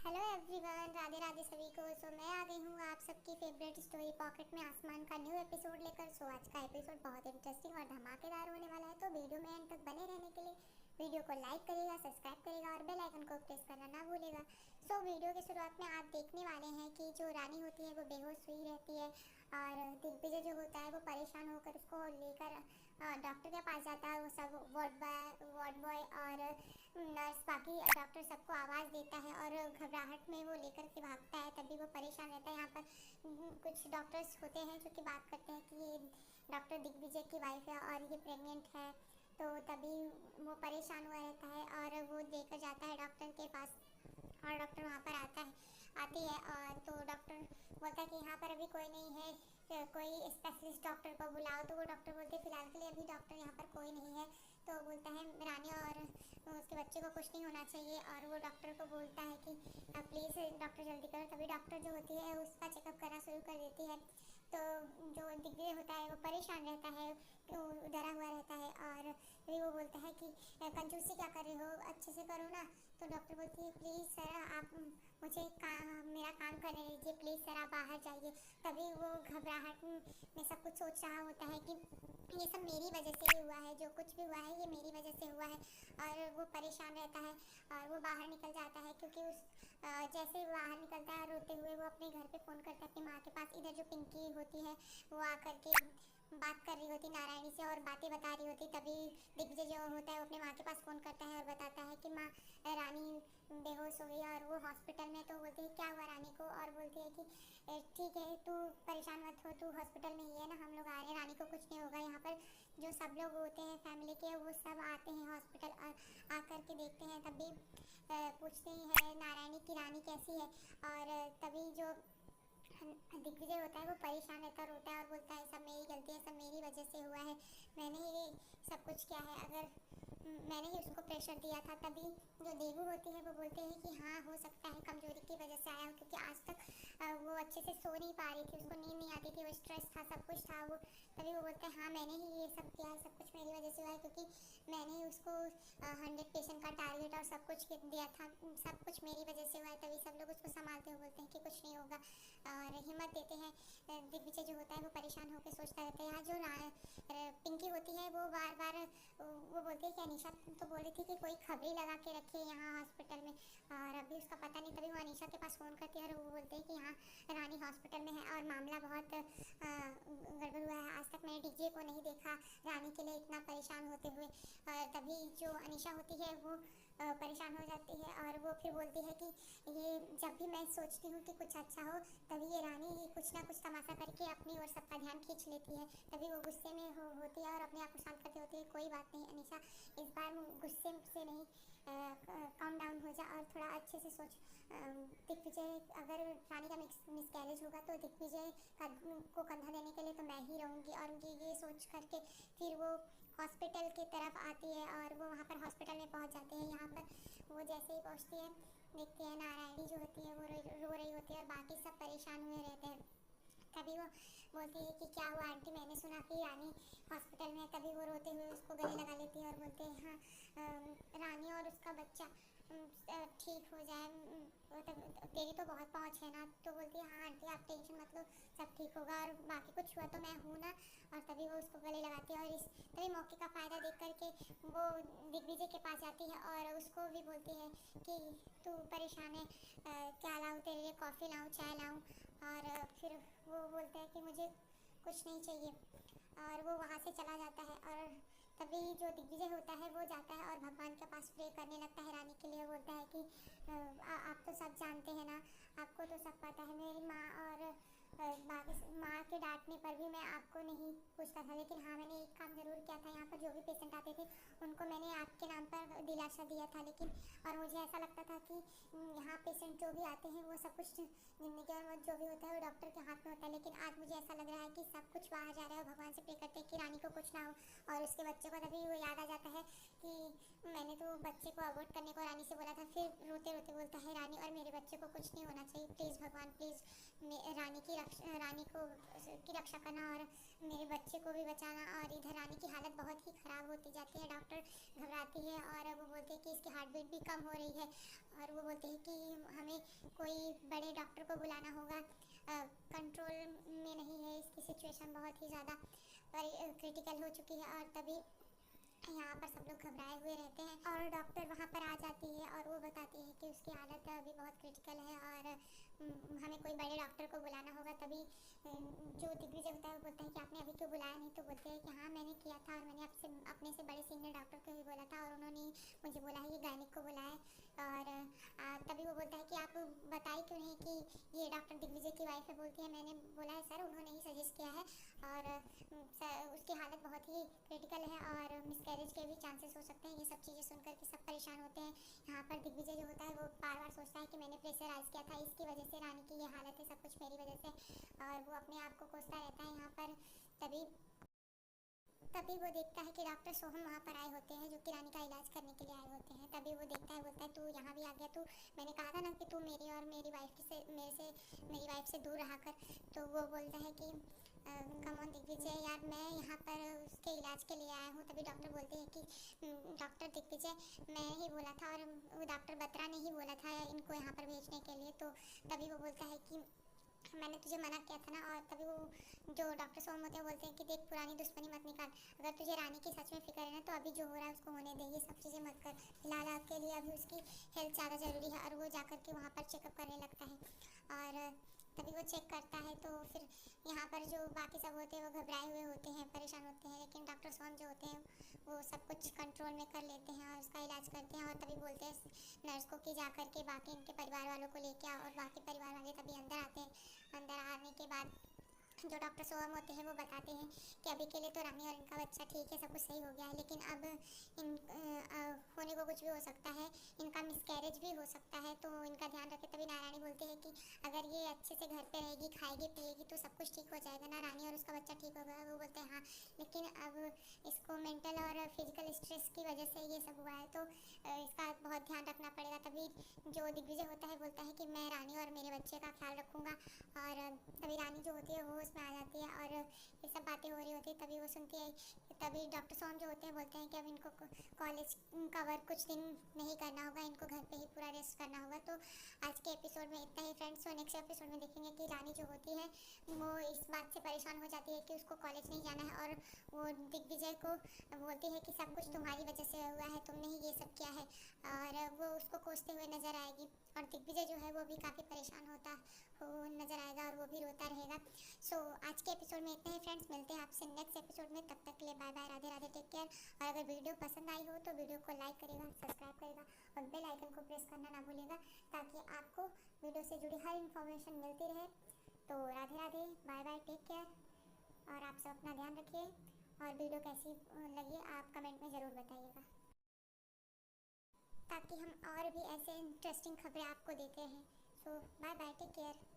Hello everyone, Radhe Radhe सभी को। मैं आ गई हूँ आप सबकी फेवरेट स्टोरी पॉकेट में आसमान का न्यू एपिसोड लेकर। आज का एपिसोड बहुत इंटरेस्टिंग और धमाकेदार होने वाला है, तो वीडियो में एंड तक बने रहने के लिए वीडियो को लाइक करिएगा, सब्सक्राइब करिएगा और बेल आइकन को प्रेस करना ना भूलेगा। वीडियो के शुरुआत में आप देखने वाले हैं कि जो रानी होती है वो बेहोश हुई रहती है और दिग्विजय जो होता है वो परेशान होकर उसको लेकर डॉक्टर के पास जाता है। वो सब वार्ड बॉय और नर्स बाकी डॉक्टर सबको आवाज़ देता है और घबराहट में वो लेकर के भागता है। तभी वो परेशान रहता है। यहाँ पर कुछ डॉक्टर्स होते हैं जो कि बात करते हैं कि ये डॉक्टर दिग्विजय की वाइफ है और ये प्रेग्नेंट है। तो तभी वो परेशान हुआ रहता है और वो लेकर जाता है डॉक्टर के पास और डॉक्टर वहाँ पर आती है। और तो डॉक्टर बोलता है कि यहाँ पर अभी कोई नहीं है, कोई स्पेशलिस्ट डॉक्टर को बुलाओ। तो वो डॉक्टर बोलते हैं फिलहाल के लिए अभी डॉक्टर यहाँ पर कोई नहीं है। तो बोलता है रानी और उसके बच्चे को कुछ नहीं होना चाहिए और वो डॉक्टर को बोलता है कि प्लीज़ डॉक्टर जल्दी करो। तभी डॉक्टर जो होती है उसका चेकअप करना शुरू कर देती है। तो जो दिग्विजय होता है वो परेशान रहता है, डरा हुआ रहता है और फिर वो बोलता है कि कंजूसी क्या कर रहे हो, अच्छे से करो ना। तो डॉक्टर बोलती है प्लीज़ सर आप मुझे मेरा काम करने दीजिए, प्लीज़ सर आप बाहर जाइए। तभी वो घबराहट में सब कुछ सोच रहा होता है कि ये सब मेरी वजह से ही हुआ है, जो कुछ भी हुआ है ये मेरी वजह से हुआ है। और वो परेशान रहता है और वो बाहर निकल जाता है क्योंकि जैसे ही बाहर निकलता है रोते हुए वो अपने घर पे फ़ोन करता है अपनी माँ के पास। इधर जो पिंकी होती है वो आकर के बात कर रही होती नारायणी से और बातें बता रही होती। तभी दिग्विजय जो होता है वो अपने माँ के पास फ़ोन करता है और बताता है कि माँ रानी बेहोश हो गई और वो हॉस्पिटल में। तो बोलती है क्या हुआ रानी को, और बोलती है कि ठीक है तू परेशान मत हो, तू हॉस्पिटल में ही है ना, हम लोग आ रहे हैं, रानी को कुछ नहीं होगा। यहाँ पर जो सब लोग होते हैं फैमिली के वो सब आते हैं हॉस्पिटल और आकर के देखते हैं। तभी पूछते हैं नारायणी की रानी कैसी है। और तभी जो दिग्विजय होता है वो परेशान रहता रोता है और बोलता है सब मेरी गलती है, सब मेरी वजह से हुआ है, मैंने ही सब कुछ किया है, अगर मैंने ही उसको प्रेशर दिया था। तभी जो देवू होती है वो बोलते हैं कि हाँ हो सकता है कमजोरी की वजह से आया हो, क्योंकि आज तक वो अच्छे से सो नहीं पा रही थी, उसको नींद नहीं आती थी, वो स्ट्रेस था, सब कुछ था वो। तभी वो बोलते हैं हाँ मैंने ही ये सब किया है, सब कुछ मेरी वजह से हुआ है, क्योंकि मैंने ही उसको 100% का टारगेट और सब कुछ दिया था, सब कुछ मेरी वजह से हुआ है। तभी सब लोग उसको संभालते हुए बोलते हैं कि कुछ नहीं होगा और हिम्मत देते हैं। दिग्विजय जो होता है वो परेशान होकर सोचता रहता है। यहाँ जो पिंकी होती है वो बार बार वो बोलती है कि अनीशा तो बोल रही थी कि कोई खबरी लगा के रखी है यहाँ हॉस्पिटल में और अभी उसका पता नहीं। तभी वो अनीशा के पास फ़ोन करती है और वो बोलते हैं कि यहाँ रानी हॉस्पिटल में है और मामला बहुत गड़बड़ हुआ है, आज तक मैंने डीजे को नहीं देखा रानी के लिए इतना परेशान होते हुए। तभी जो अनीशा होती है वो परेशान हो जाती है और वो फिर बोलती है कि ये जब भी मैं सोचती हूँ कि कुछ अच्छा हो तभी ये रानी कुछ ना कुछ तमाशा करके अपनी ओर सबका ध्यान खींच लेती है। तभी वो गुस्से में होती है और अपने आप को शांत करती होती है, कोई बात नहीं अनीशा, इस बार गुस्से से नहीं, काम डाउन हो जा और थोड़ा अच्छे से सोच। दिग्विजय अगर रानी का मिसकैरेज होगा तो दिग्विजय को कंधा देने के लिए तो मैं ही रहूँगी। और ये सोच करके फिर वो हॉस्पिटल की तरफ आती है और वो वहाँ पर हॉस्पिटल में पहुँच जाते हैं। यहाँ पर वो जैसे ही पहुँचती है देखते हैं नारायणी जो होती है वो रो रही होती है और बाकी सब परेशान हुए रहते हैं। तभी वो बोलती है कि क्या हुआ आंटी, मैंने सुना कि रानी हॉस्पिटल में है। तभी वो रोते हुए उसको गले लगा लेती है और बोलते हैं हाँ रानी और उसका बच्चा ठीक हो जाए, तेरी तो बहुत पहुँच है ना। तो बोलती है हाँ आंटी आप टेंशन मत लो, सब ठीक होगा और बाकी कुछ हुआ तो मैं हूँ ना। और तभी वो उसको गले लगाती है और इस तभी मौके का फ़ायदा देख करके वो दिग्विजय के पास जाती है और उसको भी बोलती है कि तू परेशान है, क्या लाऊँ तेरे लिए, कॉफ़ी लाऊँ, चाय लाऊँ। और फिर वो बोलता है कि मुझे कुछ नहीं चाहिए और वो वहाँ से चला जाता है। और तभी जो दिग्विजय होता है वो जाता है और भगवान के पास प्रे करने लगता है रानी के लिए। बोलता है कि आप तो सब जानते हैं ना, आपको तो सब पता है, मेरी माँ और बाकी माँ के डांटने पर भी मैं आपको नहीं पूछता था, लेकिन हाँ मैंने एक काम ज़रूर किया था, यहाँ पर जो भी पेशेंट आते थे उनको मैंने आपके नाम पर दिलासा दिया था। लेकिन और मुझे ऐसा लगता था कि यहाँ पेशेंट जो भी आते हैं वो सब कुछ ज़िंदगी और मौत जो भी होता है वो डॉक्टर के हाथ में होता है। लेकिन आज मुझे ऐसा लग रहा है कि सब कुछ बाहर जा रहा है और भगवान से प्रे करते हैं कि रानी को कुछ ना हो और उसके बच्चे को। तभी वो याद आ जाता है कि मैंने तो बच्चे को अबॉर्ट करने को रानी से बोला था। फिर रोते रोते बोलता है रानी और मेरे बच्चे को कुछ नहीं होना चाहिए, प्लीज़ भगवान प्लीज़ रानी को की रक्षा करना और मेरे बच्चे को भी बचाना। और इधर रानी की हालत बहुत ही ख़राब होती जाती है, डॉक्टर घबराती है और वो बोलते हैं कि इसकी हार्ट बीट भी कम हो रही है और वो बोलते हैं कि हमें कोई बड़े डॉक्टर को बुलाना होगा, कंट्रोल में नहीं है, इसकी सिचुएशन बहुत ही ज़्यादा क्रिटिकल हो चुकी है। और तभी यहाँ पर सब लोग घबराए हुए रहते हैं और डॉक्टर वहाँ पर आ जाती है और वो बताती है कि उसकी हालत अभी बहुत क्रिटिकल है और हमें कोई बड़े डॉक्टर को बुलाना होगा। तभी जो दिग्विजय होता है वो बोलता है कि आपने अभी क्यों बुलाया नहीं, तो बोलते हैं कि हाँ मैंने किया था और मैंने आपसे अपने से बड़े सीनियर डॉक्टर को भी बोला था और उन्होंने मुझे बोला है कि गायनिक को बुलाए। और तभी वो बोलता है कि आप बताए क्यों नहीं कि ये डॉक्टर दिग्विजय की वाइफ है। बोलती है मैंने बोला है सर, उन्होंने ही सजेस्ट किया है और उसकी हालत बहुत ही क्रिटिकल है और मिसकैरेज के भी चांसेस हो सकते हैं। ये सब चीज़ें सुनकर के सब परेशान होते हैं। यहाँ पर दिग्विजय जो होता है वो बार बार सोचता है कि मैंने प्रेशराइज किया था, इसकी वजह से रानी की ये हालत है, सब कुछ मेरी वजह से, और वो अपने आप को कोसता रहता है यहाँ पर। तभी तभी वो देखता है कि डॉक्टर सोहम वहाँ पर आए होते हैं जो कि रानी का इलाज करने के लिए आए होते हैं। तभी वो देखता है, बोलता है तू यहाँ भी आ गया, तू मैंने कहा था ना कि तू मेरी और मेरी वाइफ से दूर रहा कर। तो वो बोलता है कि कम ऑन दिग्विजय यार, मैं यहाँ पर उसके इलाज के लिए आया हूँ। तभी डॉक्टर बोलते हैं कि डॉक्टर दिग्विजय मैं ही बोला था और वो डॉक्टर बत्रा ने ही बोला था इनको यहाँ पर भेजने के लिए। तो तभी वो बोलता है कि मैंने तुझे मना किया था ना। और तभी वो जो डॉक्टर सोम होते हैं बोलते हैं कि देख पुरानी दुश्मनी मत निकाल, अगर तुझे रानी की सच में फिक्र है ना तो अभी जो हो रहा है उसको होने दे, ये सब चीज़ें मत कर, फिलहाल आपके लिए अभी उसकी हेल्थ ज़्यादा ज़रूरी है। और वो जाकर के वहाँ पर चेकअप करने लगता है और तभी वो चेक करता है तो फिर यहाँ पर जो बाकी सब होते हैं वो घबराए हुए होते हैं, परेशान होते हैं, लेकिन डॉक्टर सोम जो होते हैं वो सब कुछ कंट्रोल में कर लेते हैं और उसका इलाज करते हैं। और तभी बोलते हैं नर्स को कि जा कर के बाकी इनके परिवार वालों को लेके आओ, और बाकी परिवार वाले तभी अंदर आते हैं। अंदर आने के बाद जो डॉक्टर सोहम होते हैं वो बताते हैं कि अभी के लिए तो रानी और इनका बच्चा ठीक है, सब कुछ सही हो गया है, लेकिन अब इन होने को कुछ भी हो सकता है, इनका मिसकैरेज भी हो सकता है, तो इनका ध्यान रखें। तभी नारायणी बोलते हैं कि अगर ये अच्छे से घर पे रहेगी, खाएगी पिएगी तो सब कुछ ठीक हो जाएगा ना, रानी और उसका बच्चा ठीक होगा। वो बोलते हैं हाँ, लेकिन अब इसको मेंटल और फिजिकल स्ट्रेस की वजह से ये सब हुआ है, तो इसका बहुत ध्यान रखना पड़ेगा। तभी जो दिग्विजय होता है बोलता है कि मैं रानी और मेरे बच्चे का ख्याल रखूँगा। और तभी रानी जो होती है वो उसमें आ जाती है और ये सब बातें हो रही होती है। तभी वो सुनती है, तभी डॉक्टर सोम जो होते हैं बोलते हैं कि अब इनको कॉलेज का वर्क कुछ दिन नहीं करना होगा, इनको घर पे ही पूरा रेस्ट करना होगा। तो आज के एपिसोड में इतना ही फ्रेंड्स। तो नेक्स्ट एपिसोड में देखेंगे कि रानी जो होती है वो इस बात से परेशान हो जाती है कि उसको कॉलेज नहीं जाना है और वो दिग्विजय को बोलती है कि सब कुछ तुम्हारी वजह से हुआ है, तुमने ही ये सब किया है, और वो उसको कोसते हुए नजर आएगी। और दिग्विजय जो है वो भी काफ़ी परेशान होता हो नजर आएगा और वो भी रोता रहेगा। सो आज के एपिसोड में इतना ही फ्रेंड्स, मिलते हैं आपसे नेक्स्ट एपिसोड में, तब तक के लिए bye bye, Radhe Radhe, take care. और अगर वीडियो पसंद आई हो तो वीडियो को लाइक करेगा, सब्सक्राइब करेगा और बेल आइकन को प्रेस करना ना भूलेगा, ताकि आपको वीडियो से जुड़ी हर इन्फॉर्मेशन मिलती रहे। तो Radhe Radhe, bye bye, take care और आप सब अपना ध्यान रखिए। और वीडियो कैसी लगी आप कमेंट में ज़रूर बताइएगा, ताकि हम और भी ऐसे इंटरेस्टिंग खबरें आपको देते रहें। सो बाय बाय, टेक केयर।